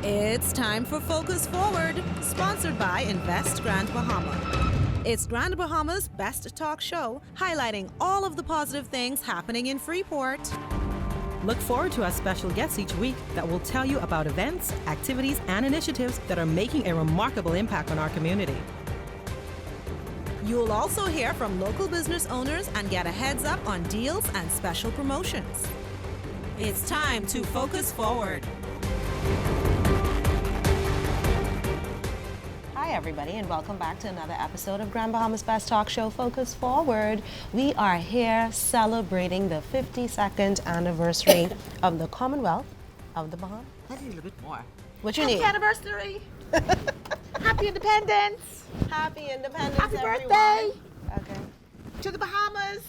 It's time for Focus Forward, sponsored by Invest Grand Bahama. It's Grand Bahama's best talk show, highlighting all of the positive things happening in Freeport. Look forward to our special guests each week that will tell you about events, activities, and initiatives that are making a remarkable impact on our community. You'll also hear from local business owners and get a heads up on deals and special promotions. It's time to Focus Forward. Hi, everybody, and welcome back to another episode of Grand Bahama's Best Talk Show, Focus Forward. We are here celebrating the 52nd anniversary of the Commonwealth of the Bahamas. I need a little bit more. What you need? Happy anniversary! Happy Independence! Happy Independence, Happy everyone. birthday! Okay. To the Bahamas!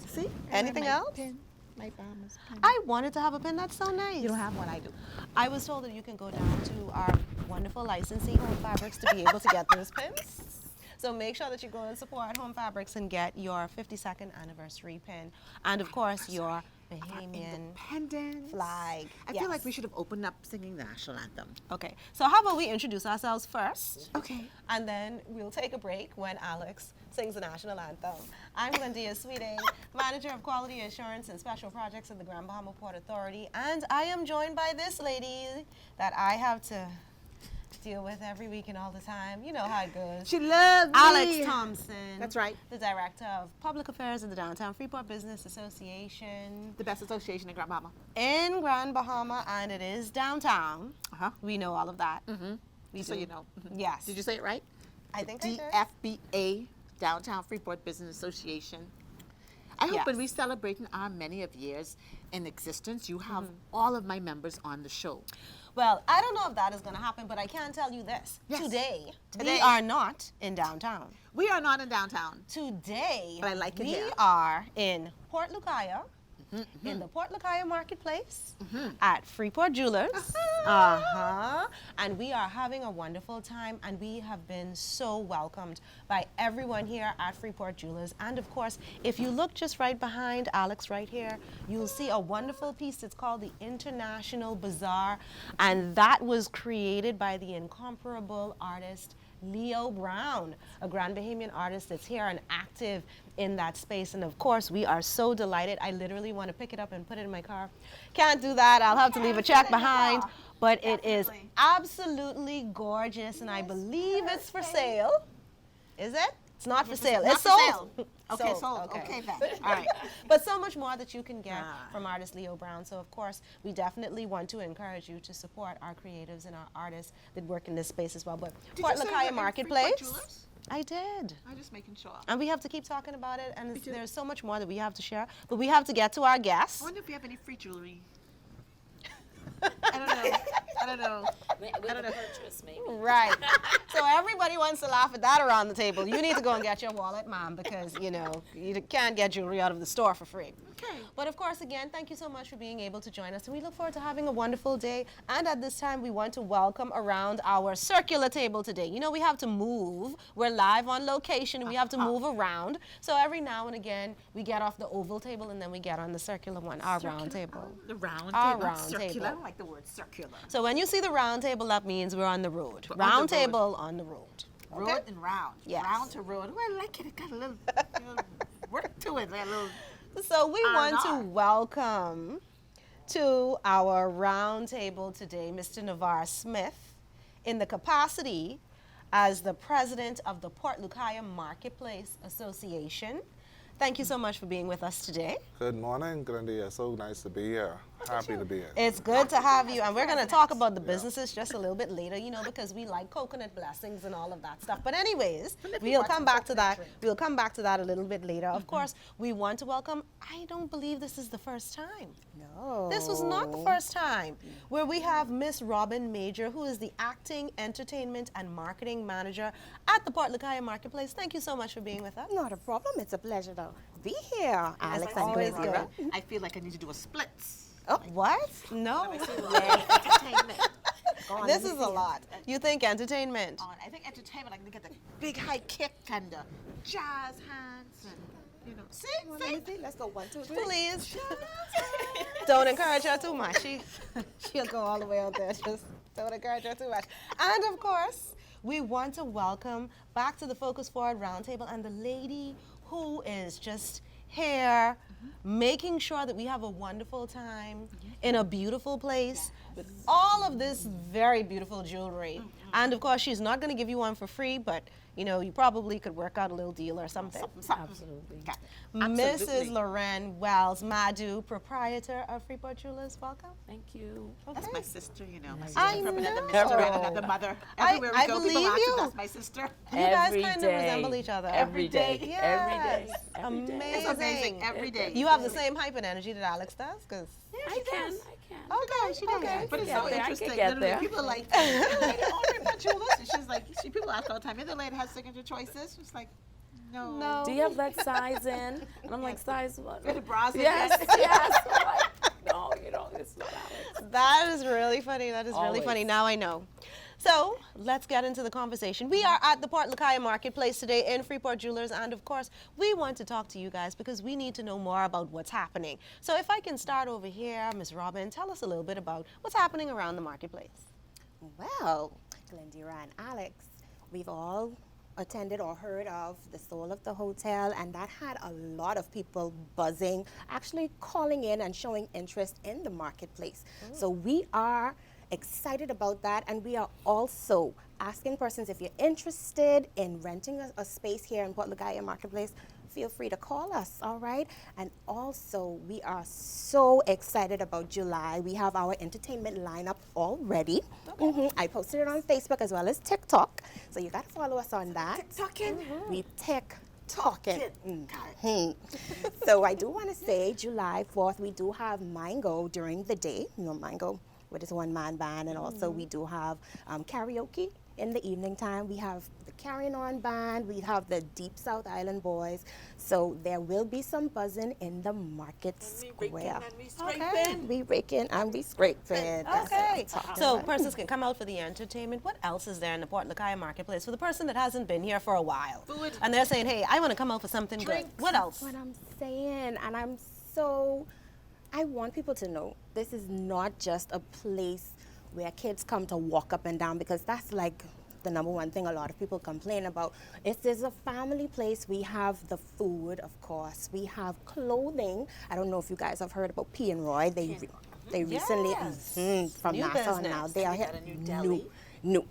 See? Anything else? Pin. My Bahamas pin. I wanted to have a pin. That's so nice. You don't have one, I do. I was told that you can go down to our wonderful licensee, Home Fabrics, to be able to get those pins. So make sure that you go and support Home Fabrics and get your 52nd anniversary pin. And of course, your Bahamian Independence. flag. I feel like we should have opened up singing the national anthem. Okay, so how about we introduce ourselves first? Okay. And then we'll take a break when Alex sings the national anthem. I'm Glendia Sweeting, Manager of Quality Assurance and Special Projects at the Grand Bahama Port Authority. And I am joined by this lady that I have to deal with every week and all the time. You know how it goes. She loves me. Alex Thompson. That's right. The Director of Public Affairs at the Downtown Freeport Business Association The best association in Grand Bahama. in Grand Bahama, and it is downtown. Uh-huh. We know all of that. Mm-hmm. We Just so do. you know. Mhm. Yes. Did you say it right? I think I did. DFBA, Downtown Freeport Business Association. I hope Yes. when we celebrating our many of years in existence, you have all of my members on the show. Well, I don't know if that is going to happen, but I can tell you this. Yes. Today, Today. we are not in downtown. We are not in downtown. Today, But I like it we here. are in Port Lucaya, in the Port Lucaya Marketplace, at Freeport Jewelers. And we are having a wonderful time, and we have been so welcomed by everyone here at Freeport Jewelers. And of course, if you look just right behind Alex right here, you'll see a wonderful piece. It's called the International Bazaar, and that was created by the incomparable artist Leo Brown, a Grand Bahamian artist that's here and active in that space. And of course, we are so delighted. I literally want to pick it up and put it in my car. Can't do that. I'll have to leave a check behind. But it is absolutely gorgeous, and I believe it's for sale. Is it? It's not for sale. It's sold. Okay, sold. Okay, then. All right. But so much more that you can get from artist Leo Brown. So of course, we definitely want to encourage you to support our creatives and our artists that work in this space as well. But Port you say you're Lucaya in Marketplace. Freeport Jewelers? I did. I'm just making sure. And we have to keep talking about it, and do. there's so much more that we have to share. But we have to get to our guests. I wonder if you have any free jewelry. I don't know. I don't know. With a purchase, maybe. Right. So everybody wants to laugh at that around the table. You need to go and get your wallet, Mom, because, you know, you can't get jewelry out of the store for free. Okay. But of course, again, thank you so much for being able to join us. And we look forward to having a wonderful day. And at this time, we want to welcome around our circular table today. You know, we have to move. We're live on location, and we have to move around. So every now and again, we get off the oval table, and then we get on the circular one, our round table. The round Our table. round Circular. table. I don't like the word circular. So when you see the round table, that means we're on the road. We're on Round the road. table on the road. Road and round. Yes. Round to road. Oh, I like it. It got a little work to it. Like a little. So we want to R&R. welcome to our round table today Mr. Nevar Smith in the capacity as the president of the Port Lucaya Marketplace Association. Thank you so much for being with us today. Good morning, Glendia. So nice to be here. Happy to be here. It's good to have you, and we're going to talk about the businesses just a little bit later, you know, because we like coconut blessings and all of that stuff. But anyways, we'll come back to that. We'll come back to that a little bit later. Of course, we want to welcome, I don't believe this is the first time. No. This was not the first time where we have Miss Robyn Major, who is the Acting, Entertainment, and Marketing Manager at the Port Lucaya Marketplace. Thank you so much for being with us. Not a problem. It's a pleasure to be here, Alex and always Glendia. good. I feel like I need to do a splits. Oh, what? No. Entertainment. This is a lot. You think entertainment? I think entertainment, I can get the big high kick and the jazz hands and you know. See, Well, let me see. Let's go 1, 2, 3. Please. Don't encourage her too much. She'll go all the way out there. Just don't encourage her too much. And of course, we want to welcome back to the Focus Forward Roundtable and the lady who is just here making sure that we have a wonderful time in a beautiful place with all of this very beautiful jewelry. And of course, she's not going to give you one for free, but you know, you probably could work out a little deal or something. Absolutely. Mrs. Loren Wells Madu, proprietor of Freeport Jewelers, welcome. Thank you. That's my sister, you know. My sister I from another know. mister and another mother. Everywhere I we go, believe people ask you. if that's my sister. You guys Every kind of day. resemble each other. Every day. Yes. Every day. Amazing. It's amazing every day. You have the same hype and energy that Alex does? Because I can. okay, she does. But it's Get so there, I interesting. can get Literally, there. people are like, "You're the lady on Freeport Jewelers," and she's like, people ask all the time, "You're the lady that has signature choices?" She's like, "No." Do you have that size in? And I'm like, size what? The bras in Yes, yes. yes. I'm like, no, you know, it's not Alex. That is really funny. That is really Always. funny. Now I know. So let's get into the conversation. We are at the Port Lucaya Marketplace today in Freeport Jewelers, and of course, we want to talk to you guys because we need to know more about what's happening. So if I can start over here, Ms. Robyn, tell us a little bit about what's happening around the marketplace. Well, Glendia and Alex, we've all attended or heard of the Soul of the Hotel, and that had a lot of people buzzing, actually calling in and showing interest in the marketplace. So we are excited about that, and we are also asking persons if you're interested in renting a space here in Port Lucaya Marketplace, feel free to call us, all right? And also, we are so excited about July. We have our entertainment lineup already. I posted it on Facebook as well as TikTok, so you got to follow us on that. We TikToking. So I do want to say July 4th, we do have Mango during the day. You know, Mango with his one-man band, and also we do have karaoke in the evening time. We have the Carrying On Band, we have the Deep South Island Boys, so there will be some buzzing in the market square. Okay. We raking and we scraping. That's what Okay. I'm talking So about. persons can come out for the entertainment. What else is there in the Port Lucaya Marketplace for the person that hasn't been here for a while? Food. And they're saying, hey, I want to come out for something good. What else? What I'm saying, and I want people to know this is not just a place where kids come to walk up and down, because that's like the number one thing a lot of people complain about. It is a family place. We have the food, of course. We have clothing. I don't know if you guys have heard about P and Roy. They recently from New NASA now business. they are here. got a new deli.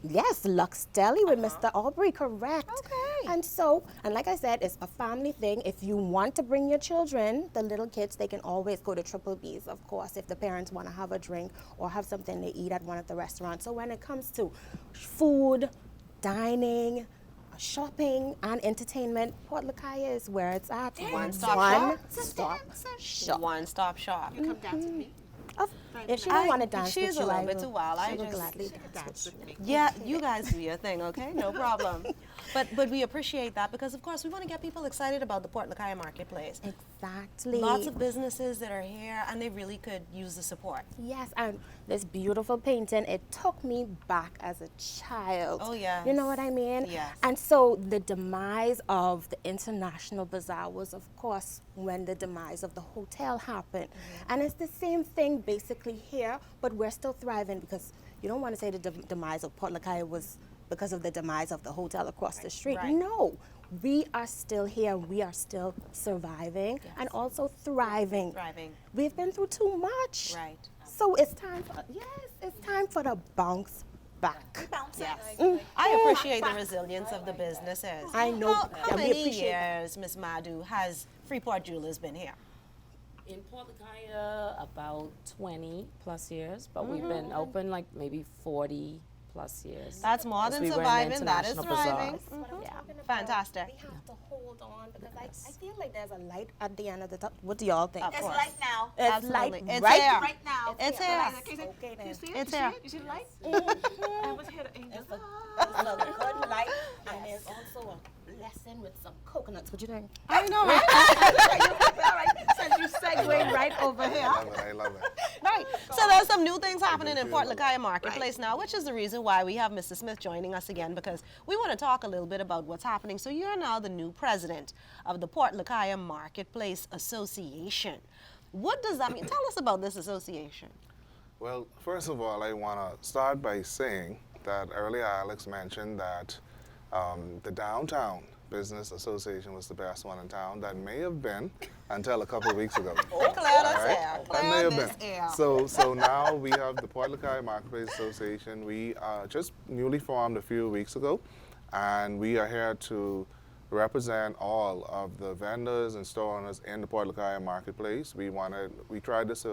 Yes, Lux Deli with Mr. Aubrey, correct. Okay. And like I said, it's a family thing. If you want to bring your children, the little kids, they can always go to Triple B's, of course, if the parents want to have a drink or have something to eat at one of the restaurants. So when it comes to food, dining, shopping, and entertainment, Port Lucaya is where it's at. One-stop shop. One-stop shop. You come dance with me. If she don't want to dance she's with you, a little I bit will- too wild. she I will just- gladly Dance dance with with me. Yeah, you guys do your thing, okay? No problem. But we appreciate that because, of course, we want to get people excited about the Port Lucaya Marketplace. Exactly. Lots of businesses that are here, and they really could use the support. Yes, and this beautiful painting, it took me back as a child. Oh, yes. You know what I mean? Yes. And so the demise of the International Bazaar was, of course, when the demise of the hotel happened. And it's the same thing basically here, but we're still thriving, because you don't want to say the demise of Port Lucaya was because of the demise of the hotel across the street. Right. No. We are still here, we are still surviving and also thriving. Thriving. We've been through too much. Right. So it's time for the bounce back. Yes. I appreciate the resilience of the businesses. I know. How and we many appreciate years, Ms. Madu, has Freeport Jewelers been here? In Port Lucaya, about 20 plus years, but we've been open like maybe 40 plus years. That's more As than we were in surviving. That is International Bazaar. thriving. Yeah. Fantastic. We have to hold on, because I feel like there's a light at the end of the tunnel. What do y'all think? Of course. now. It's Absolutely. light It's right here. Right now. It's here. here. Okay, then. You see it? It's you here. See it? You see the light? I was here to angel. It's a good light, and there's also a blessing with some coconuts. What you think? I know, right? All right, since you segue right over here. I love it. Right. So there's some new things happening in feel Port it. Lucaya Marketplace now, which is the reason why we have Mr. Smith joining us again, because we want to talk a little bit about what's happening. So you're now the new president of the Port Lucaya Marketplace Association. What does that mean? Tell us about this association. Well, first of all, I want to start by saying that earlier Alex mentioned that the Downtown Business Association was the best one in town. That may have been until a couple of weeks ago. Clear this air. That may Clear have this been. air. So now we have the Port Lucaya Marketplace Association. We just newly formed a few weeks ago, and we are here to represent all of the vendors and store owners in the Port Lucaya Marketplace. We tried this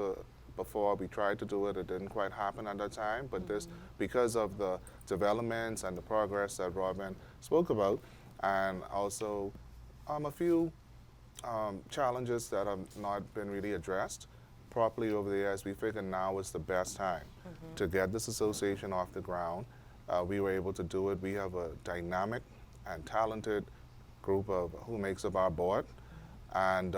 before. We tried to do it. It didn't quite happen at that time, but this, because of the developments and the progress that Robyn spoke about, and also a few challenges that have not been really addressed properly over the years, we figured now is the best time to get this association off the ground. We were able to do it. We have a dynamic and talented group of who makes up our board, and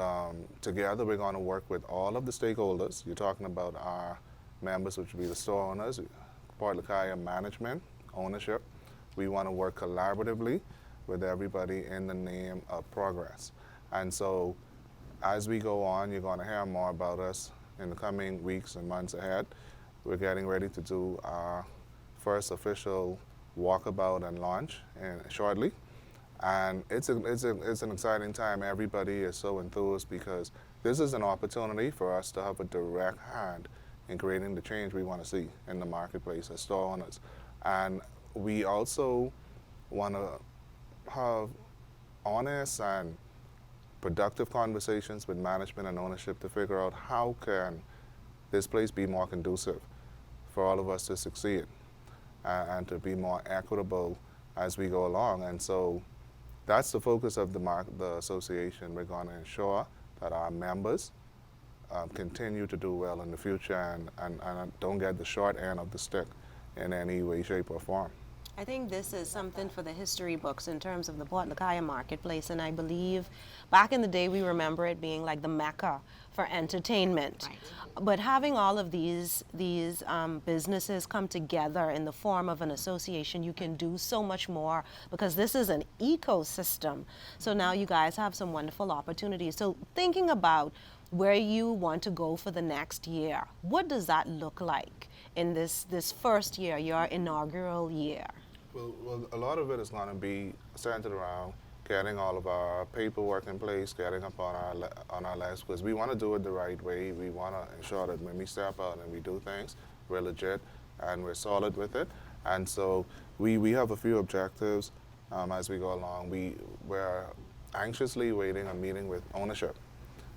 together we're going to work with all of the stakeholders. You're talking about our members, which would be the store owners, Port Lucaya management, ownership. We want to work collaboratively with everybody in the name of progress. And so as we go on, you're going to hear more about us in the coming weeks and months ahead. We're getting ready to do our first official walkabout and launch shortly. And it's an exciting time. Everybody is so enthused because this is an opportunity for us to have a direct hand in creating the change we want to see in the marketplace as store owners. And we also want to have honest and productive conversations with management and ownership to figure out how can this place be more conducive for all of us to succeed and to be more equitable as we go along. And so that's the focus of the association. We're going to ensure that our members continue to do well in the future and don't get the short end of the stick in any way, shape, or form. I think this is something for the history books in terms of the Port Lucaya Marketplace, and I believe back in the day we remember it being like the mecca for entertainment. Right. But having all of these businesses come together in the form of an association, you can do so much more because this is an ecosystem. So now you guys have some wonderful opportunities. So thinking about where you want to go for the next year, what does that look like in this first year, your inaugural year? Well, a lot of it is going to be centered around getting all of our paperwork in place, getting up on our legs, because we want to do it the right way. We want to ensure that when we step out and we do things, we're legit and we're solid with it. And so we have a few objectives as we go along. We're anxiously waiting a meeting with ownership.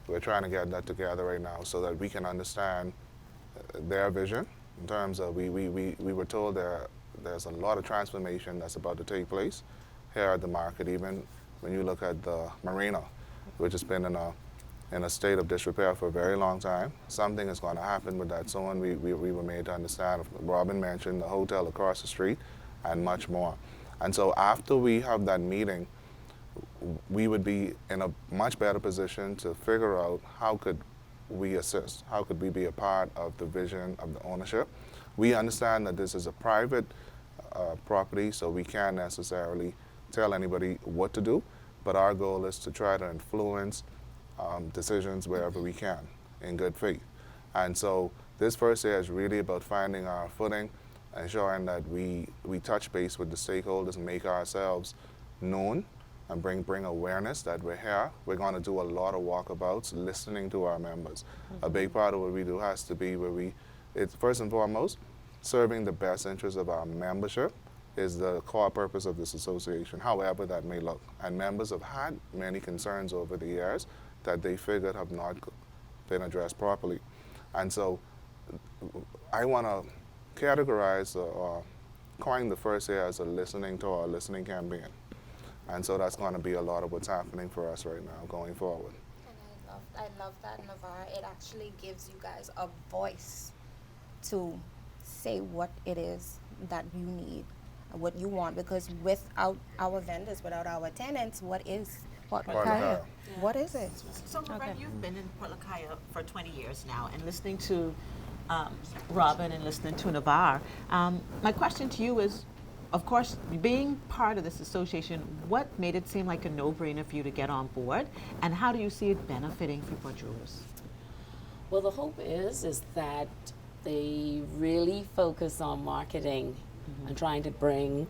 We're trying to get that together right now so that we can understand their vision in terms of we were told there's a lot of transformation that's about to take place here at the market. Even when you look at the marina, which has been in a state of disrepair for a very long time, something is going to happen with that soon. We were made to understand. Robyn mentioned the hotel across the street and much more. And so after we have that meeting, we would be in a much better position to figure out how could we assist, how could we be a part of the vision of the ownership. We understand that this is a private property, so we can't necessarily tell anybody what to do, but our goal is to try to influence decisions wherever we can in good faith. And so this first year is really about finding our footing, ensuring that we touch base with the stakeholders and make ourselves known and bring awareness that we're here. We're going to do a lot of walkabouts, listening to our members. A big part of what we do has to be it's first and foremost, serving the best interests of our membership is the core purpose of this association, however that may look. And members have had many concerns over the years that they figured have not been addressed properly. And so I want to categorize or coin the first year as a listening tour, a listening campaign. And so that's going to be a lot of what's happening for us right now going forward. And I love that, Nevar. It actually gives you guys a voice to say what it is that you need. what you want, because without our vendors, without our tenants, what is Port Port Lucaya? Lucaya. What is it? So, Robyn, you've been in Port Lucaya for 20 years now, and listening to Robyn and listening to Nevar, my question to you is, of course, being part of this association, what made it seem like a no-brainer for you to get on board, and how do you see it benefiting Freeport Jewelers? Well, the hope is that they really focus on marketing and trying to bring,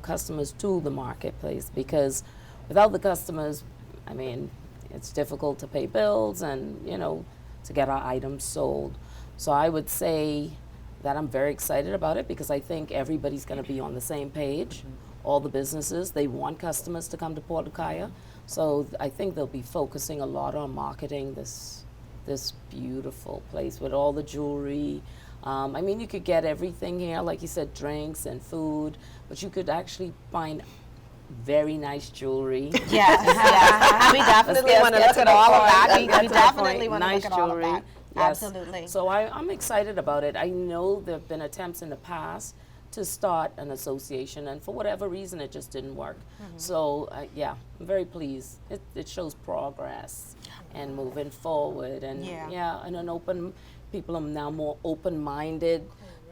customers to the marketplace, because without the customers, I mean, it's difficult to pay bills and, to get our items sold. So I would say that I'm very excited about it, because I think everybody's going to be on the same page. All the businesses, they want customers to come to Port Lucaya. So I think they'll be focusing a lot on marketing this beautiful place with all the jewelry. I mean, you could get everything here, like you said, drinks and food, but you could actually find very nice jewelry. Yes, yes. We definitely want to look at all of that. We definitely want to look Nice at all of jewelry. that. Yes. Absolutely. So I'm excited about it. I know there have been attempts in the past to start an association, and for whatever reason, it just didn't work. So yeah, I'm very pleased. It shows progress and moving forward, and and people are now more open-minded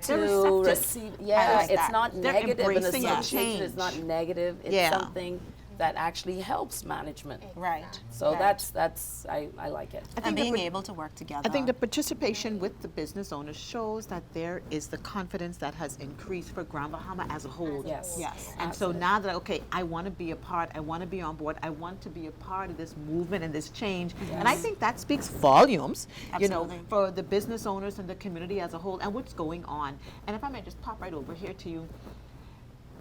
to receptive. receive. I Yeah, like it's that. not They're negative. An embracing the association is not change. negative. It's Yeah. something that actually helps management. Right. So right. that's I like it. and being able to work together. I think the participation with the business owners shows that there is the confidence that has increased for Grand Bahama as a whole. Yes. Yes. And so now that, okay, I want to be a part, I want to be on board, I want to be a part of this movement and this change. And I think that speaks volumes, Absolutely. for the business owners and the community as a whole and what's going on. And if I may just pop right over here to you,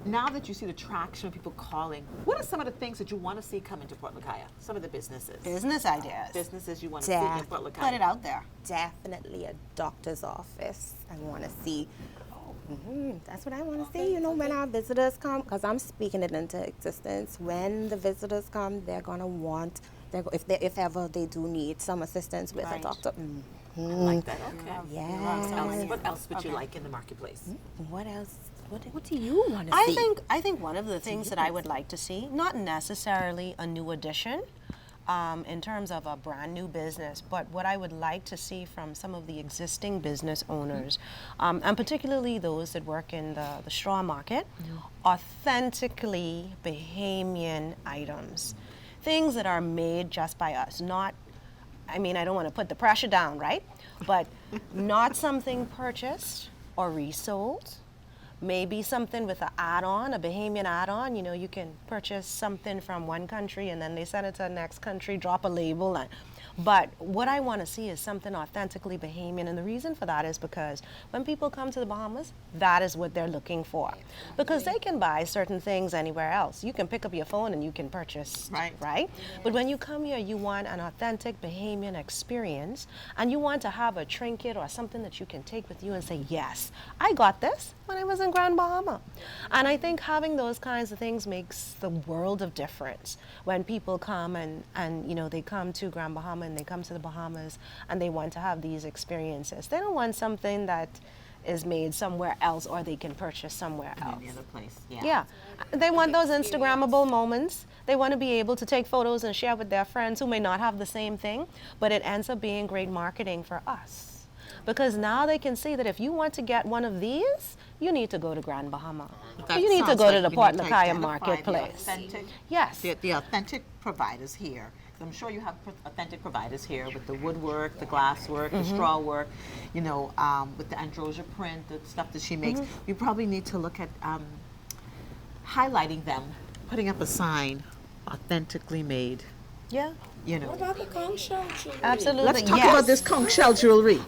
now that you see the traction of people calling, what are some of the things that you want to see come into Port Lucaya? Some of the businesses. business ideas. Businesses you want to see in Port Lucaya. Put it out there. Definitely a doctor's office. I want to see. That's what I want to see. When our visitors come, because I'm speaking it into existence. When the visitors come, they're gonna want. If ever they do need some assistance with a Right. doctor. I like that. Okay. Yeah. What else would you like in the marketplace? What else? What do you want to see? I think one of the things that I would like to see, not necessarily a new addition, in terms of a brand new business, but what I would like to see from some of the existing business owners, and particularly those that work in the straw market, authentically Bahamian items, things that are made just by us, not, I mean, I don't want to put the pressure down, right? But not something purchased or resold. Maybe something with an add-on, a Bahamian add-on. You can purchase something from one country and then they send it to the next country, drop a label. But what I want to see is something authentically Bahamian. And the reason for that is because when people come to the Bahamas, that is what they're looking for. Because they can buy certain things anywhere else. You can pick up your phone and you can purchase, right? But when you come here, you want an authentic Bahamian experience, and you want to have a trinket or something that you can take with you and say, yes, I got this when I was in Grand Bahama. And I think having those kinds of things makes the world of difference when people come and they come to Grand Bahama and they come to the Bahamas and they want to have these experiences. They don't want something that is made somewhere else or they can purchase somewhere else. Any other place, Yeah. They want those Instagrammable moments. They want to be able to take photos and share with their friends who may not have the same thing, but it ends up being great marketing for us. Because now they can see that if you want to get one of these, you need to go to Grand Bahama. That You need to sounds go like to the we Port need to Lucaya identify Marketplace. The authentic, Yes. the authentic providers here. I'm sure you have authentic providers here with the woodwork, the glasswork, the straw work, with the androsia print, the stuff that she makes. We probably need to look at highlighting them, putting up a sign, authentically made. Yeah. What about the conch shell jewelry? Absolutely. Let's talk yes. about this conch shell jewelry.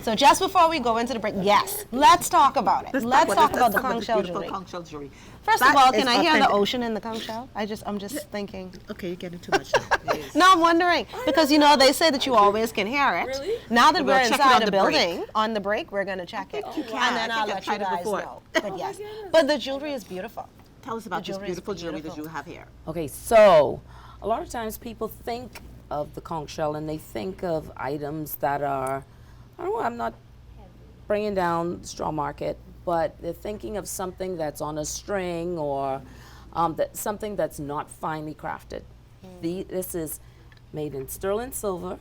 So just before we go into the break, yes, let's talk about it. Let's talk about the conch shell beautiful jewelry. conch shell jewelry. First That of all, is can I hear the authentic. ocean in the conch shell? I'm just thinking. Okay, you're getting too much now. No, I'm wondering because they say that you always can hear it. Really? Now that We'll we're check it inside on the the break. building, on the break, we're gonna check it, you can. and then I I'll think I've let you tried it guys before. know. But yes, but the jewelry is beautiful. Tell us about this jewelry is beautiful jewelry that beautiful. you have here. Okay, so a lot of times people think of the conch shell and they think of items that are, I don't know, I'm not bringing down the straw market, but they're thinking of something that's on a string or something that's not finely crafted. This is made in sterling silver.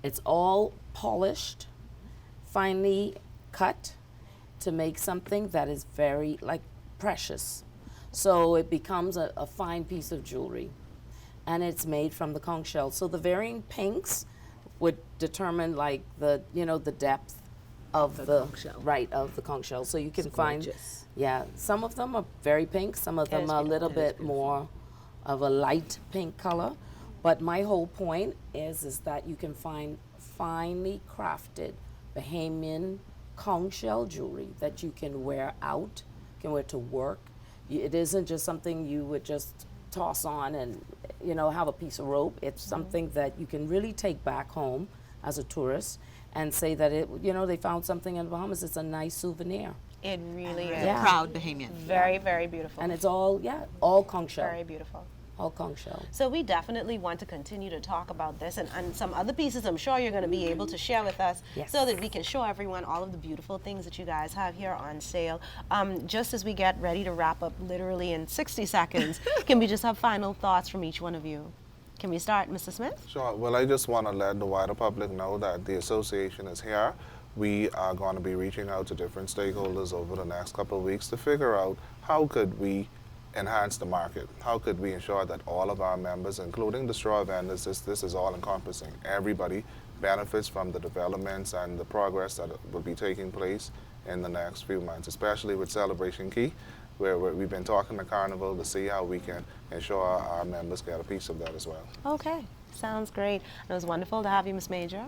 It's all polished, finely cut to make something that is very precious. So it becomes a fine piece of jewelry. And it's made from the conch shell. So the varying pinks would determine the depth of the conch shell. Right, of the conch shell. So you can find, gorgeous. yeah, some of them are very pink, some of them are a little bit more of a light pink color. But my whole point is that you can find finely crafted Bahamian conch shell jewelry that you can wear out, can wear to work. It isn't just something you would just toss on and have a piece of rope. It's something that you can really take back home as a tourist and say that they found something in the Bahamas. It's a nice souvenir. It really is. Yeah. Proud Bahamian. Very, very beautiful. And it's all conch shell. very beautiful. All conch shell. So we definitely want to continue to talk about this and some other pieces I'm sure you're going to be able to share with us so that we can show everyone all of the beautiful things that you guys have here on sale. Just as we get ready to wrap up literally in 60 seconds, can we just have final thoughts from each one of you? Can we start, Mr. Smith? Sure. Well, I just want to let the wider public know that the association is here. We are going to be reaching out to different stakeholders over the next couple of weeks to figure out how could we enhance the market. How could we ensure that all of our members, including the straw vendors, this is all encompassing. Everybody benefits from the developments and the progress that will be taking place in the next few months, especially with Celebration Key, where we've been talking to Carnival to see how we can ensure our members get a piece of that as well. Okay, sounds great. It was wonderful to have you, Ms. Major.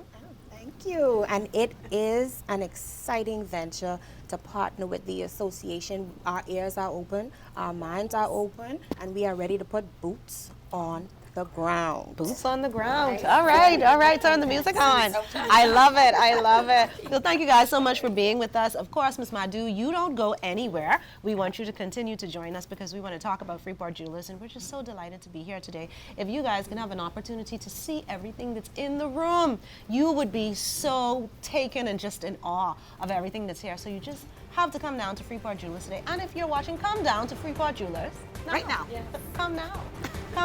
Thank you. And it is an exciting venture to partner with the association. Our ears are open, our minds are open, and we are ready to put boots on the ground. Boots on the ground. All right, turn the music on. I love it. Well, thank you guys so much for being with us. Of course, Ms. Madhu, you don't go anywhere. We want you to continue to join us because we want to talk about Freeport Jewelers, and we're just so delighted to be here today. If you guys can have an opportunity to see everything that's in the room, you would be so taken and just in awe of everything that's here. So you just have to come down to Freeport Jewelers today. And if you're watching, come down to Freeport Jewelers. Right now. Yes. Come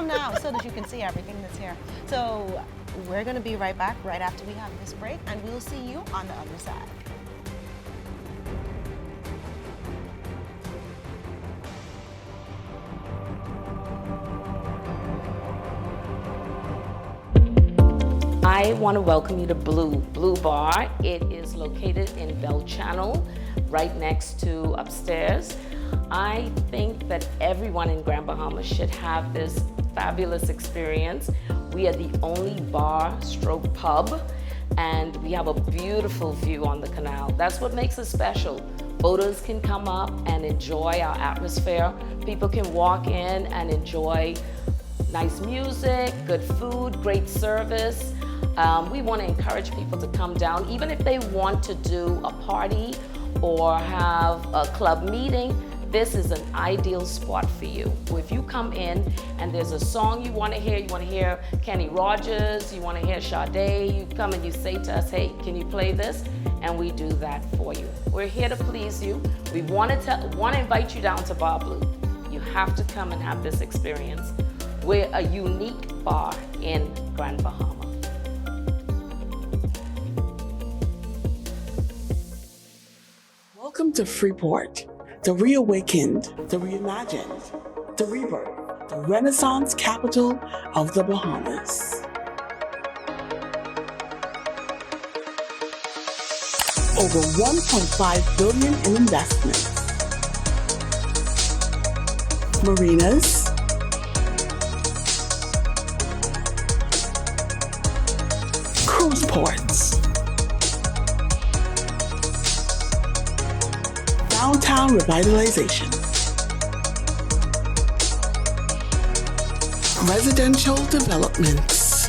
now so that you can see everything that's here. So we're going to be right back right after we have this break, and we'll see you on the other side. I want to welcome you to Blue Bar. It is located in Bell Channel, right next to upstairs. I think that everyone in Grand Bahama should have this fabulous experience. We are the only bar stroke pub, and we have a beautiful view on the canal. That's what makes us special. Boaters can come up and enjoy our atmosphere. People can walk in and enjoy nice music, good food, great service. We want to encourage people to come down, even if they want to do a party or have a club meeting. This is an ideal spot for you. If you come in and there's a song you want to hear Kenny Rogers, you want to hear Sade, you come and you say to us, hey, can you play this? And we do that for you. We're here to please you. We want to invite you down to Bar Blue. You have to come and have this experience. We're a unique bar in Grand Bahama. Welcome to Freeport, the reawakened, the reimagined, the rebirth, the Renaissance capital of the Bahamas. Over $1.5 billion in investments. Marinas, cruise ports, downtown revitalization, residential developments.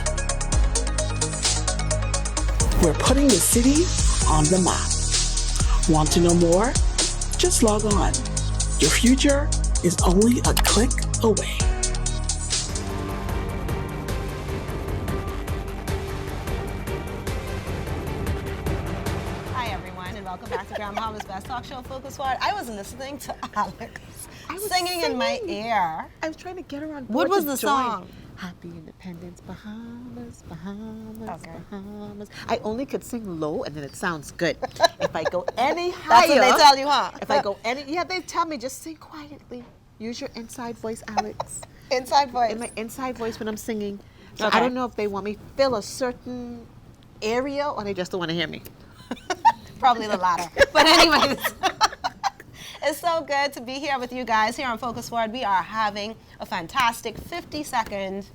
We're putting the city on the map. Want to know more? Just log on. Your future is only a click away. Hi everyone, and welcome back to Grand Bahama's Best Best Talk Show Focus Forward. I was listening to Alex was singing in my ear. I was trying to get her on board. What was to the join. song? Happy Independence, Bahamas, Bahamas, Okay. Bahamas. I only could sing low, and then it sounds good. If I go any higher, That's what they tell you, huh? If I go yeah, they tell me just sing quietly. Use your inside voice, Alex. Inside voice. In my inside voice when I'm singing. So Okay. I don't know if they want me to fill a certain area, or they just don't want to hear me. Probably the latter. But anyways, it's so good to be here with you guys here on Focus Forward. We are having a fantastic 50-second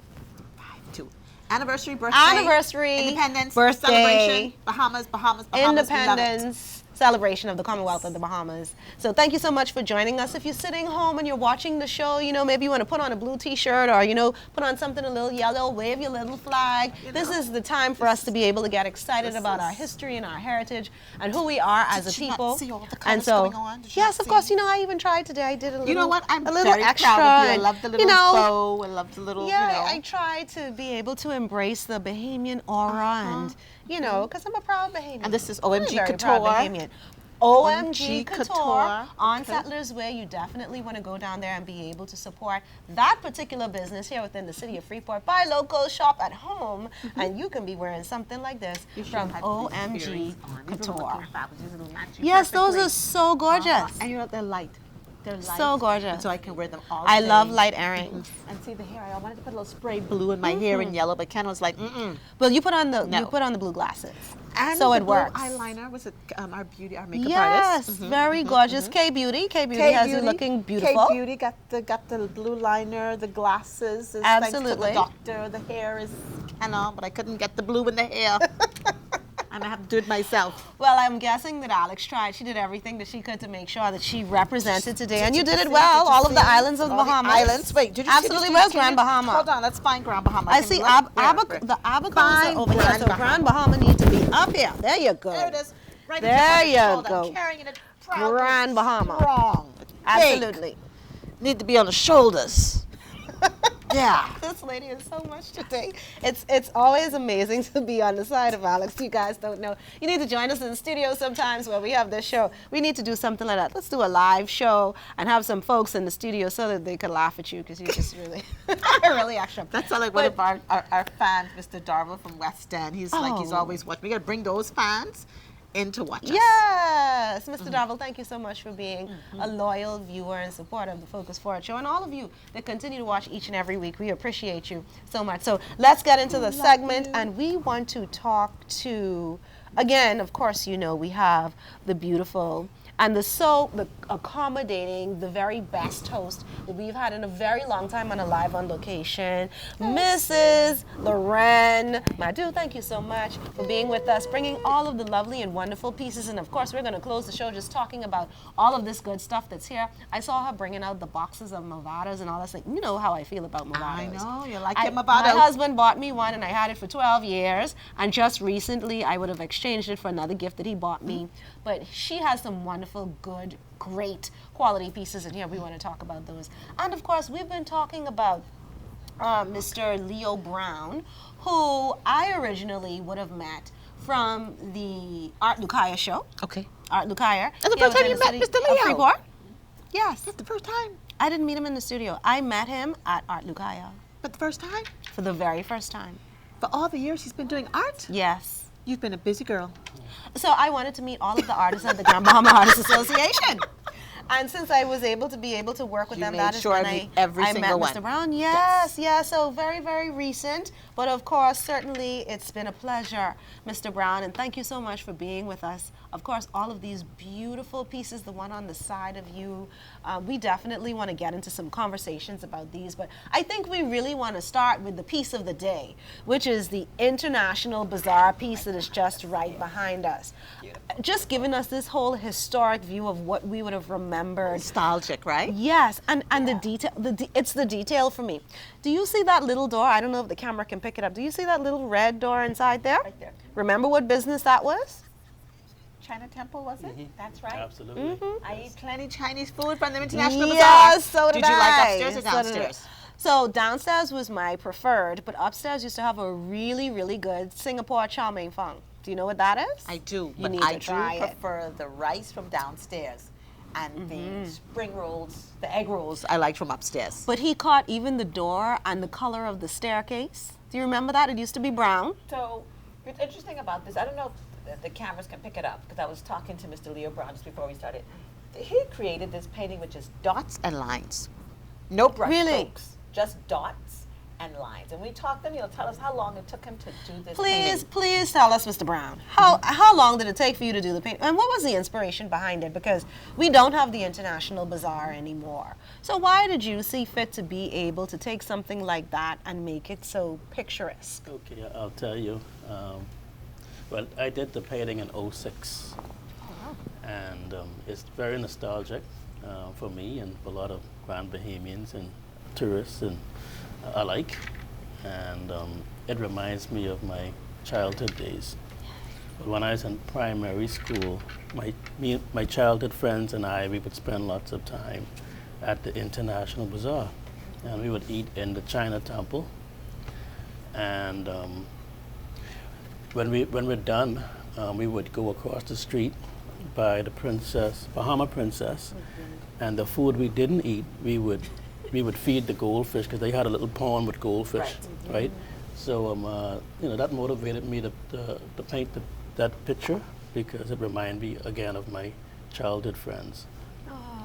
Anniversary, birthday, anniversary, independence, birthday, celebration, Bahamas, Bahamas, Bahamas. independence celebration of the Commonwealth of the Bahamas. So thank you so much for joining us. If you're sitting home and you're watching the show, you know, maybe you want to put on a blue t-shirt or, you know, put on something a little yellow, wave your little flag. This is the time for us to be able to get excited about our history and our heritage and who we are as a Did you not people. see all the And colors so, going on? Did you yes, not of course, see? you know, I even tried today. I did a little, You know what? I'm a little very extra. proud of you. I and, love the little you know, bow. I love the little, yeah, you know. I try to be able to embrace the Bahamian aura and, you know, because I'm a proud Bahamian. And this is I'm a OMG very Couture. proud Bahamian. OMG OMG Couture Couture. on Okay. Settlers Way. You definitely want to go down there and be able to support that particular business here within the city of Freeport. Buy local, shop at home, and you can be wearing something like this from OMG Couture. Yes, those are so gorgeous. And you know, they're light. They're light. So gorgeous. And so I can wear them all I day. love light earrings. And see the hair. I wanted to put a little spray blue in my hair and yellow, but Ken was like, But you put on the No. you put on the blue glasses, And so the it blue works. eyeliner was it our makeup Yes, artist. very gorgeous. K Beauty has you looking beautiful. K Beauty got the blue liner, the glasses. Is Absolutely. Thanks to the doctor. The hair is Kenna, but I couldn't get the blue in the hair. And I have to do it myself. Well, I'm guessing that Alex tried. She did everything that she could to make sure that she represented today, and you did it well. All of the islands of the Bahamas. Islands. Wait, did you Absolutely, see where's Grand Bahama? Hold on, let's find Grand Bahama. I see the abacos Find are over here, Grand so Bahama. Grand Bahama needs to be up here. There you go. There it is. Right There on my you shoulder. go. I'm carrying it proudly. Grand Bahama. Strong. Absolutely. Big. Need to be on the shoulders. Yeah. This lady is so much today. It's always amazing to be on the side of Alex. You guys don't know. You need to join us in the studio sometimes where we have this show. We need to do something like that. Let's do a live show and have some folks in the studio so that they could laugh at you because you just really, really extra. That's like one of our fans, Mr. Darwell from West End. He's like, he's Oh. always watching. We got to bring those fans in to watch us. Yes, Mr. Darwell, thank you so much for being a loyal viewer and supporter of the Focus Forward show, and all of you that continue to watch each and every week. We appreciate you so much. So let's get into the segment, and we want to talk to, again, of course, you know, we have the beautiful and the accommodating, the very best host that we've had in a very long time on a live on location, Mrs. Loren Major. Thank you so much for being with us, bringing all of the lovely and wonderful pieces. And of course, we're going to close the show just talking about all of this good stuff that's here. I saw her bringing out the boxes of Movados and all that. Like, you know how I feel about Movados. I know, you like your My Movado. husband bought me one, and I had it for 12 years. And just recently, I would have exchanged it for another gift that he bought me. But she has some wonderful, good, great quality pieces in here. We want to talk about those. And of course, we've been talking about Mr. Leo Brown, who I originally would have met from the Art Lucaya show. Okay. Art Lucaya. That's the here first time within you the met city Mr. of Leo? Freeport. Yes. That's the first time. I didn't meet him in the studio. I met him at Art Lucaya But the first time? for the very first time. For all the years he's been doing art? Yes. You've been a busy girl. So I wanted to meet all of the artists at the Grand Bahama Artist Association. And since I was able to work with You them, made that is sure when I meet I every met single Mr. one. Brown. Yes, yes. So very, very recent. But of course, certainly it's been a pleasure, Mr. Brown. And thank you so much for being with us. Of course, all of these beautiful pieces, the one on the side of you, we definitely want to get into some conversations about these. But I think we really want to start with the piece of the day, which is the International Bazaar piece that is just right behind us. Just giving us this whole historic view of what we would have remembered. Nostalgic, right? Yes, and the detail, it's the detail for me. Do you see that little door? I don't know if the camera can pick it up. Do you see that little red door inside there? Right there. Remember what business that was? China Temple, was it? That's right. Absolutely. I ate plenty Chinese food from the International Bazaar. Yes, so did you like I. upstairs or So did I. downstairs? So downstairs was my preferred, but upstairs used to have a really, really good Singapore chow mein fang. Do you know what that is? I do, You but need I to do try it. prefer the rice from downstairs and the spring rolls, the egg rolls I liked from upstairs. But he caught even the door and the color of the staircase. Do you remember that? It used to be brown. So, what's interesting about this, I don't know if the cameras can pick it up, because I was talking to Mr. Leo Brown just before we started. He created this painting which is dots and lines. No brush Really? strokes, just dots and lines. And we talked to him, he'll tell us how long it took him to do this painting. Please tell us, Mr. Brown, how long did it take for you to do the painting? And what was the inspiration behind it? Because we don't have the International Bazaar anymore. So why did you see fit to be able to take something like that and make it so picturesque? Okay, I'll tell you. Well, I did the painting in '06, and it's very nostalgic for me and for a lot of Grand Bahamians and tourists and alike. And it reminds me of my childhood days. When I was in primary school, my childhood friends and I, we would spend lots of time at the International Bazaar, and we would eat in the China Temple. And when we're done, we would go across the street by the Bahama Princess, and the food we didn't eat, we would feed the goldfish, because they had a little pond with goldfish, right? So that motivated me to paint that picture, because it reminded me again of my childhood friends.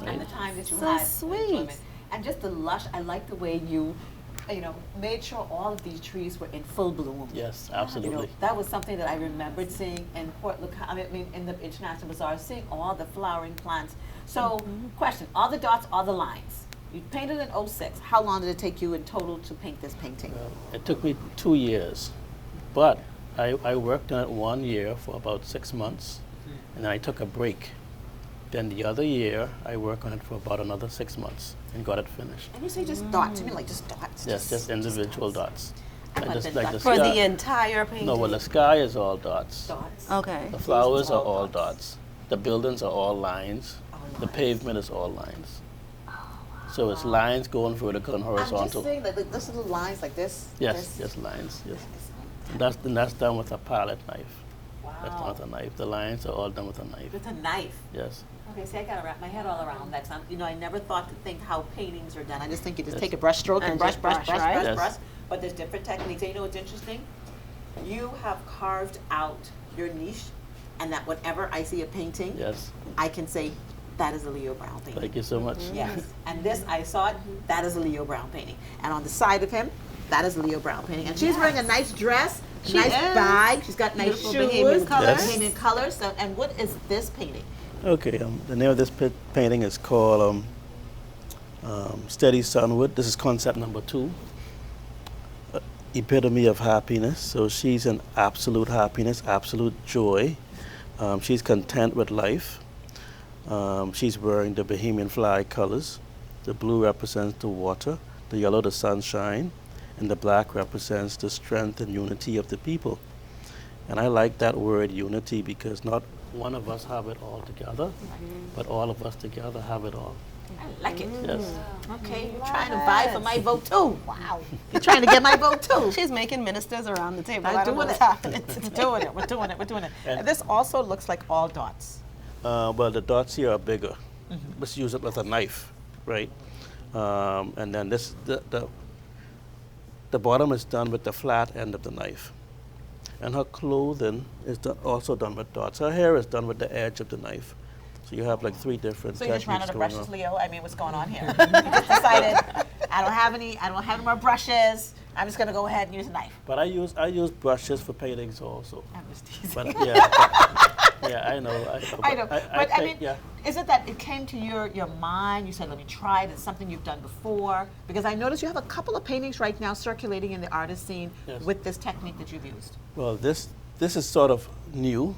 And the time that you So had. sweet. Enjoyment. And just the lush, I like the way you made sure all of these trees were in full bloom. Yes, You know, absolutely. that was something that I remembered seeing in Port Lucaya, I mean in the International Bazaar, seeing all the flowering plants. So, question, all the dots, all the lines. You painted in '06. How long did it take you in total to paint this painting? Well, it took me 2 years, but I worked on it 1 year for about 6 months, and then I took a break. Then the other year, I worked on it for about another 6 months and got it finished. And you say just dots, you mean like just dots? Yes, just individual dots. I like the dots. For sky- the entire painting? No, well, the sky is all dots. Dots. Okay. The flowers are all dots. The buildings are all lines. The pavement is all lines. So it's lines going vertical and I'm just horizontal. saying like this little lines like this. Yes, this. yes, lines, yes. And that's done with a palette knife. That's done Wow. with a knife. The lines are all done with a knife. With a knife. Yes. Okay, see, I gotta wrap my head all around that. 'Cause I never thought to think how paintings are done. I just think you just take a brush stroke and And brush, just brush, brush, brush, right? brush, Yes. brush. But there's different techniques. And you know what's interesting? You have carved out your niche, and that whenever I see a painting, Yes. I can say, that is a Leo Brown painting. Thank you so much. Yes. And this, I saw it, that is a Leo Brown painting. And on the side of him, that is a Leo Brown painting. And she's wearing a nice dress, nice is. bag, she's got nice Beautiful shoes. Bahamian colors. Yes. Bahamian colors. So, and what is this painting? Okay, the name of this painting is called Steady Sunwood. This is concept number 2. Epitome of happiness. So she's in absolute happiness, absolute joy. She's content with life. She's wearing the Bahamian flag colors. The blue represents the water, the yellow the sunshine, and the black represents the strength and unity of the people. And I like that word unity because not one of us have it all together, but all of us together have it all. I like it. Yes. Okay, you're trying to vie for my vote too. Wow. You're trying to get my vote too. She's making ministers around the table. I'm I don't know doing what's it. happening. We're doing it. And- And this also looks like all dots. Well, the dots here are bigger. Let's use it with a knife, right? And then the bottom is done with the flat end of the knife. And her clothing is also done with dots. Her hair is done with the edge of the knife. So you have like 3 different So you just ran techniques out of going brushes, on. Leo? I mean, what's going on here? You just decided, I don't have any more brushes. I'm just gonna go ahead and use a knife. But I use brushes for paintings also. I'm just teasing. But yeah, I know. I know, but I think, mean, yeah. is it that it came to your mind? You said, "Let me try it." It's something you've done before. Because I noticed you have a couple of paintings right now circulating in the artist scene Yes. with this technique that you've used. Well, this is sort of new.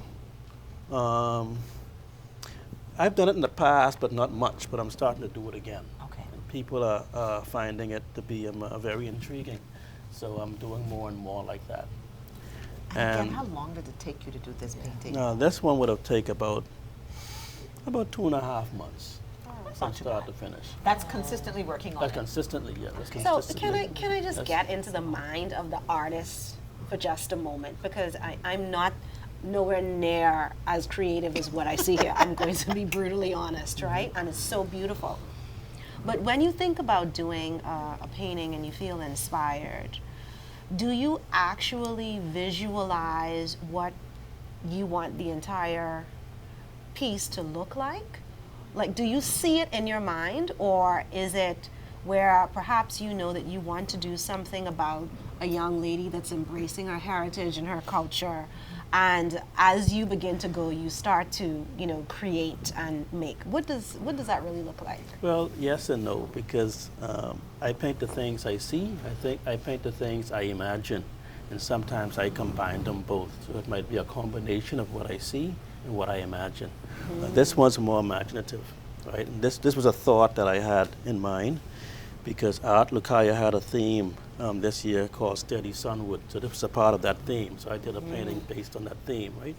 I've done it in the past, but not much. But I'm starting to do it again. Okay. And people are finding it to be very intriguing. So I'm doing more and more like that. And again, how long did it take you to do this painting? Now, this one would have taken about 2.5 months from not too start bad. to finish. That's consistently working on That's it. consistently, yeah. That's So consistently. can I just Yes. get into the mind of the artist for just a moment, because I'm not nowhere near as creative as what I see here. I'm going to be brutally honest, right? And it's so beautiful. But when you think about doing a painting and you feel inspired, do you actually visualize what you want the entire piece to look like? Like, do you see it in your mind, or is it where perhaps you know that you want to do something about a young lady that's embracing her heritage and her culture, and as you begin to go, you start to, you know, create and make? What does that really look like? Well, yes and no, because I paint the things I see. I paint the things I imagine, and sometimes I combine them both. So it might be a combination of what I see and what I imagine. This one's more imaginative, right? And this was a thought that I had in mind, because Port Lucaya had a theme this year called Steady Sunwood. So this was a part of that theme. So I did a painting based on that theme, right?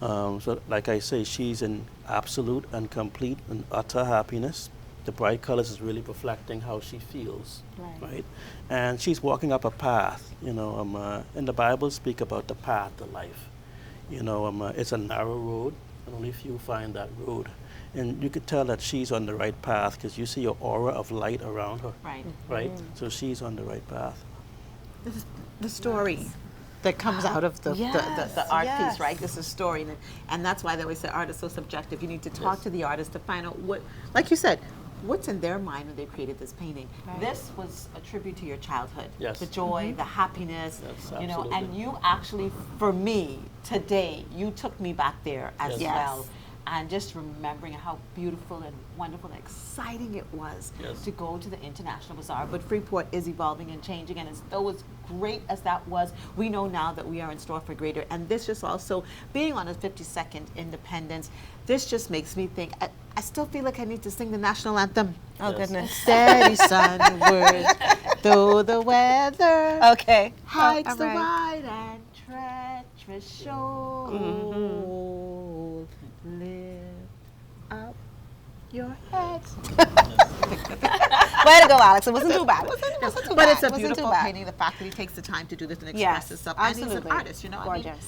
So like I say, she's in absolute and complete and utter happiness. The bright colors is really reflecting how she feels, right? And she's walking up a path, you know, and the Bible speak about the path to life. You know, it's a narrow road, and only few find that road. And you could tell that she's on the right path because you see your aura of light around her. Right. Right? So she's on the right path. This is the story that comes out of the art piece, right? This is story. And that's why they always say art is so subjective. You need to talk to the artist to find out what, like you said, what's in their mind when they created this painting. This was a tribute to your childhood. Yes. The joy, the happiness, Yes, you know, absolutely. and you actually, for me, today, you took me back there as Yes. well. And just remembering how beautiful and wonderful and exciting it was to go to the International Bazaar. But Freeport is evolving and changing, and though as great as that was, we know now that we are in store for greater. And this just also, being on a 52nd Independence, this just makes me think, I still feel like I need to sing the national anthem. Oh, goodness. Steady sunward, though the weather hides the wide and treacherous shoal. Lift up your head. Way to go, Alex. It wasn't too bad. It wasn't too But bad. it's a It wasn't too beautiful bad. painting. The fact that he takes the time to do this and express Yes, himself. absolutely. And he's an artist, you know. Gorgeous. I mean,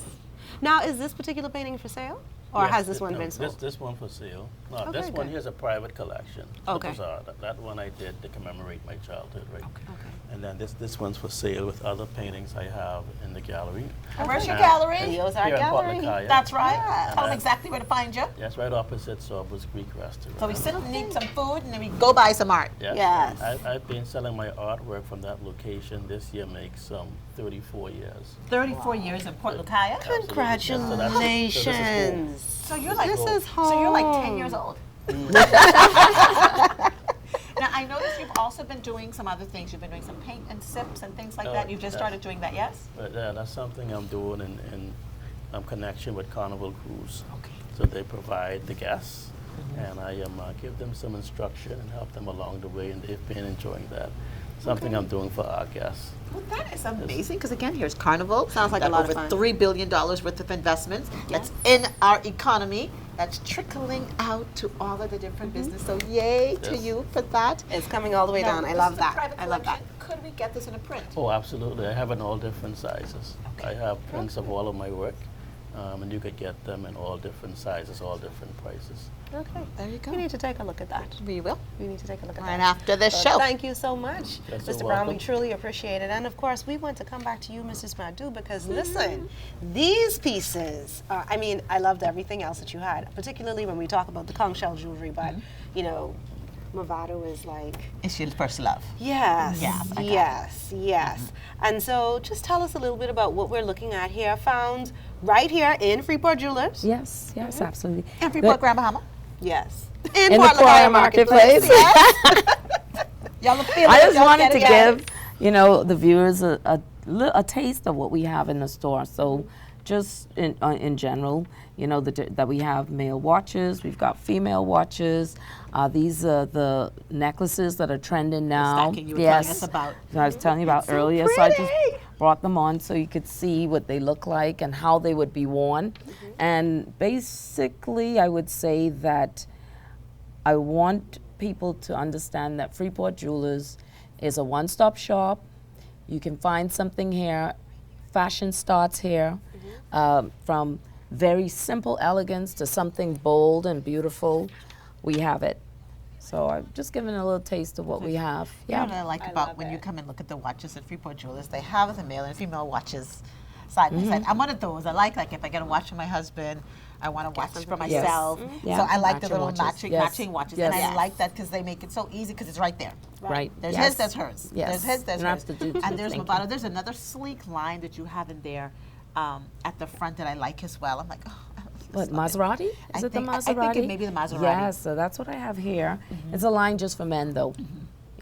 Now, is this particular painting for sale, or Yes, has this one no, been sold? This one for sale. No, Okay, this one good. here's a private collection. Okay. The bazaar. That one I did to commemorate my childhood, right? Okay. And then this one's for sale with other paintings I have in the gallery. Where's your And gallery? Here's our here in Port gallery. Lucaya. That's right. Yeah. Tell them exactly where to find you. Yes, right opposite Sorbo's Greek Restaurant. So we sit and eat some food, and then we go buy some art. Yes. Yes. I've been selling my artwork from that location. This year makes 34 years. 34 years in Port Lucaya. Absolutely. Congratulations. So you're like This is So you're like 10 home. years old. Now I noticed you've also been doing some other things. You've been doing some paint and sips and things like Oh, that. You've just yes. started doing that, yes? But yeah, that's something I'm doing in connection with Carnival Cruise. Okay. So they provide the guests, and I give them some instruction and help them along the way, and they've been enjoying that. Something I'm doing for our guests. Well, that is amazing, because again, here's Carnival. Sounds like a Got lot of over fun. $3 billion worth of investments that's in our economy, that's trickling out to all of the different business. So yay to Yes. you for that. It's coming all the way Now, down. I this love is a that. private I love that. collection. Could we get this in a print? Oh, absolutely. I have in all different sizes. I have prints of all of my work, and you could get them in all different sizes, all different prices. Okay. There you go. We need to take a look at that. We will. We need to take a look at Right that. after this But show. Thank you so much, Yes, Mr. you're Brown. We welcome. truly appreciate it. And of course, we want to come back to you, Mrs. Madu, because listen, these pieces, I mean, I loved everything else that you had, particularly when we talk about the conch shell jewelry, but, you know, Movado is like, It's your first love. yes, Yeah, I got it. yes. And so just tell us a little bit about what we're looking at here, found right here in Freeport Jewelers. Yes, yes, absolutely. And Freeport, Grand Bahama. Yes. In the Port Lucaya Marketplace. Y'all are feeling I it. just Y'all wanted get to it, get give, you know, the viewers a taste of what we have in the store. So just in general, you know, that we have male watches, we've got female watches. These are the necklaces that are trending now. stacking you were telling us about. I was telling you about earlier. So I just brought them on so you could see what they look like and how they would be worn. And basically, I would say that I want people to understand that Freeport Jewelers is a one-stop shop. You can find something here. Fashion starts here, from very simple elegance to something bold and beautiful, we have it. So I've just given a little taste of what we have. You know what I like about when you come and look at the watches at Freeport Jewelers, they have the male and female watches side by side. I'm one of those. I like if I get a watch for my husband, I want a watch for myself. Yeah. So I like the Matching little watches. matching watches. Yes. And I like that because they make it so easy because it's right there. Right. There's Yes. his, there's hers. Yes. There's his, there's You don't hers. have to do two. And there's Thank Movado. you. There's another sleek line that you have in there at the front that I like as well. I'm like, oh. What, Maserati? Is it the Maserati? I think it may be the Maserati. Yeah, so that's what I have here. It's a line just for men, though.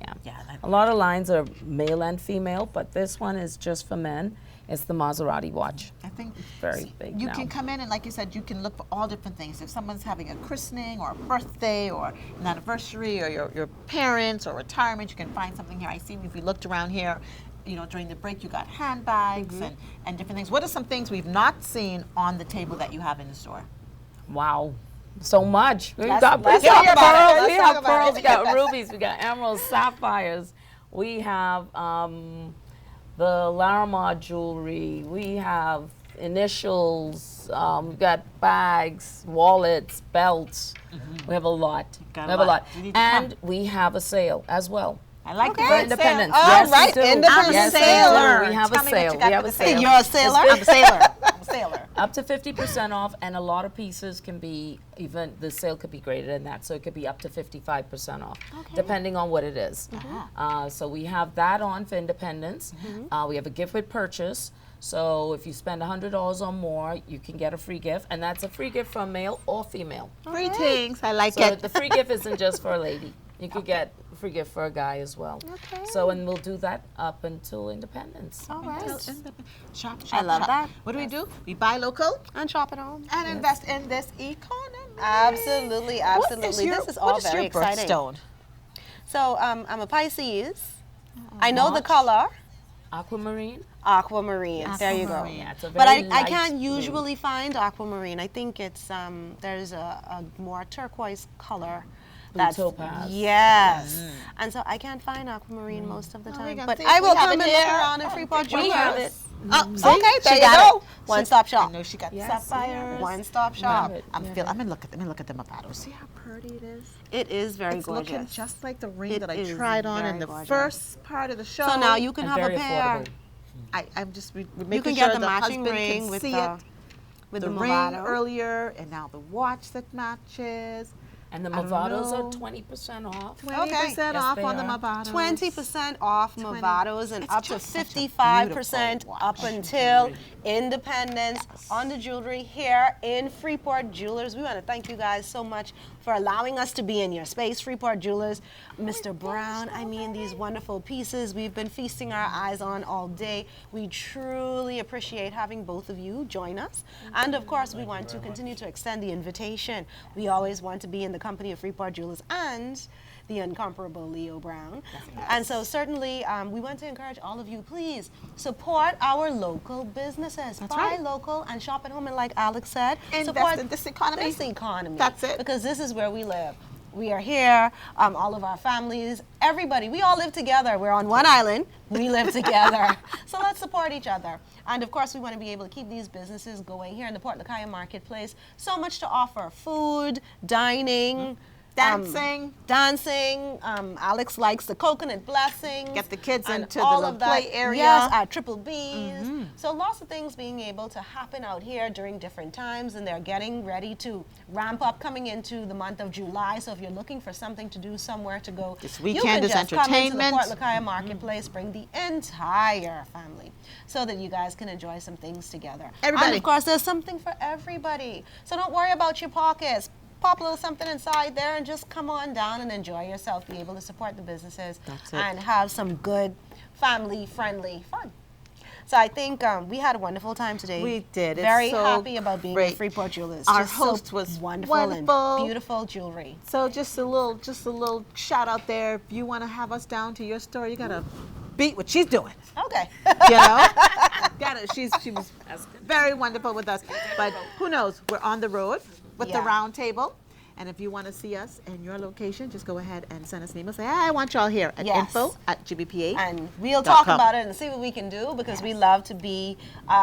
Yeah. Yeah, A lot of lines are male and female, but this one is just for men. It's the Maserati watch. I think Very big you now. can come in and, like you said, you can look for all different things. If someone's having a christening or a birthday or an anniversary or your parents or retirement, you can find something here. I see if you looked around here, you know, during the break, you got handbags and different things. What are some things we've not seen on the table that you have in the store? Wow. So much. We Let's got talk pearls, about it. we Let's have talk about pearls, it. we got rubies, we got emeralds, sapphires. We have the Larimar jewelry. We have initials. We got bags, wallets, belts. We have a lot. Got We a have a lot. lot. You need to And come. we have a sale as well. I like Okay. the For word independence. sale. Yes, right, we do. independent Yes, we do. sailor. We have Tell a me what you sale. got We have for a the sale. sale. You're a sailor? I'm a sailor. I'm a sailor. Up to 50% off, and a lot of pieces can be even, the sale could be greater than that, so it could be up to 55% off, depending on what it is. So we have that on for independence. We have a gift with purchase. So if you spend $100 or more, you can get a free gift, and that's a free gift from male or female. Greetings. I like So it. the free gift isn't just for a lady. You could get a free gift for a guy as well. Okay. So, and we'll do that up until independence. All right. Shop, I love that. What do? We buy local And shop it home. and invest in this economy. Absolutely, absolutely. This is all what is very your exciting. birthstone? So I'm a Pisces. I know the color. Aquamarine. Aquamarine. There you go. Aquamarine. Yeah, it's a But I very light can't blue. usually find aquamarine. I think it's there's a more turquoise color. Blue topaz. Yes. And so I can't find aquamarine most of the we time. can But see- I we will have come it and look here. around in Freeport We Jewelers. have it. Oh, okay, there you got go. it. One stop I shop. know she got Yes, sapphires. One stop shop. I'm gonna look at the Movado. See how pretty it is. It is very It's gorgeous. looking just like the ring It that I is tried on very in the gorgeous. first part of the show. So now you can And have a very pair. affordable. I'm just we're You making can sure get the the matching husband ring can with see the it. with The the ring Movado. earlier, and now the watch that matches. And the I don't Movados know. are 20% off. 20% Yes, off they on the are. Movados. 20% off Movados and It's up to just such a 55% beautiful up watch. until independence on the jewelry here in Freeport Jewelers. We want to thank you guys so much for allowing us to be in your space, Freeport Jewelers. Mr. Brown, I mean, these wonderful pieces we've been feasting our eyes on all day. We truly appreciate having both of you join us. And of course, we want to continue to extend the invitation. We always want to be in the company of Freeport Jewelers and the incomparable Leo Brown. And so certainly we want to encourage all of you, please support our local businesses. Buy right. local and shop at home. And like Alex said, Invest support in this economy. This economy. That's it. Because this is where we live. We are here, all of our families, everybody. We all live together. We're on one island. We live together. So let's support each other. And of course, we want to be able to keep these businesses going here in the Port Lucaya Marketplace. So much to offer: food, dining, Dancing. dancing. Alex likes the coconut blessings. Get the kids and into the all little of that. play area. Yes, our triple Bs. So lots of things being able to happen out here during different times, and they're getting ready to ramp up coming into the month of July. So if you're looking for something to do, somewhere to go, This you weekend can is just come into the entertainment. Port Lucaya Marketplace, bring the entire family, so that you guys can enjoy some things together. Everybody. And of course, there's something for everybody. So don't worry about your pockets. Pop a little something inside there and just come on down and enjoy yourself. Be able to support the businesses That's it. and have some good family-friendly fun. So I think we had a wonderful time today. We did. It's Very so happy about being great. at Freeport Jewelers. Our Just host so was wonderful wonderful. and beautiful jewelry. So just a little shout out there. If you want to have us down to your store, you gotta beat what she's doing. Okay. You know, she was very wonderful with us. But who knows? We're on the road with the Yeah. round table, And if you want to see us in your location, just go ahead and send us an email. Say, hey, I want y'all here at Yes. info@gbpa. And we'll talk about it and see what we can do, because we love to be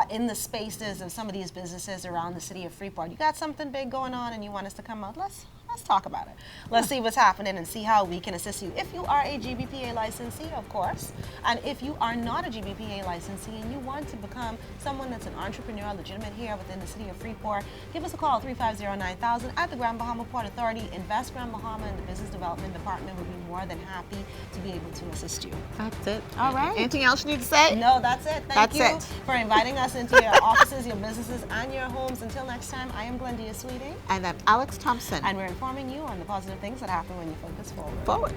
in the spaces of some of these businesses around the city of Freeport. You got something big going on and you want us to come out? Let's talk about it. Let's see what's happening and see how we can assist you. If you are a GBPA licensee, of course, and if you are not a GBPA licensee and you want to become someone that's an entrepreneur, legitimate here within the city of Freeport, give us a call, 350-9000 at the Grand Bahama Port Authority. Invest Grand Bahama and the Business Development Department would be more than happy to be able to assist you. That's it. All right. Anything else you need to say? No, that's it. Thank That's you it. for inviting us into your offices, your businesses, and your homes. Until next time, I am Glendia Sweeting, And I'm Alex Thompson. and we're informing you on the positive things that happen when you focus forward. Forward.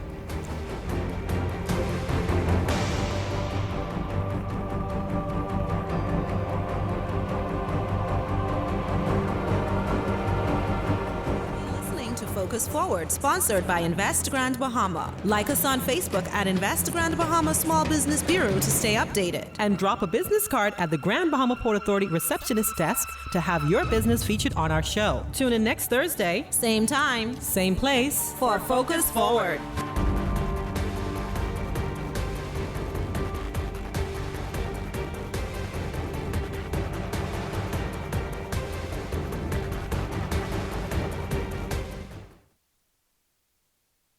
Listening to Focus Forward, sponsored by Invest Grand Bahama. Like us on Facebook at Invest Grand Bahama Small Business Bureau to stay updated. And drop a business card at the Grand Bahama Port Authority receptionist desk to have your business featured on our show. Tune in next Thursday, Same time same place. for Focus Forward.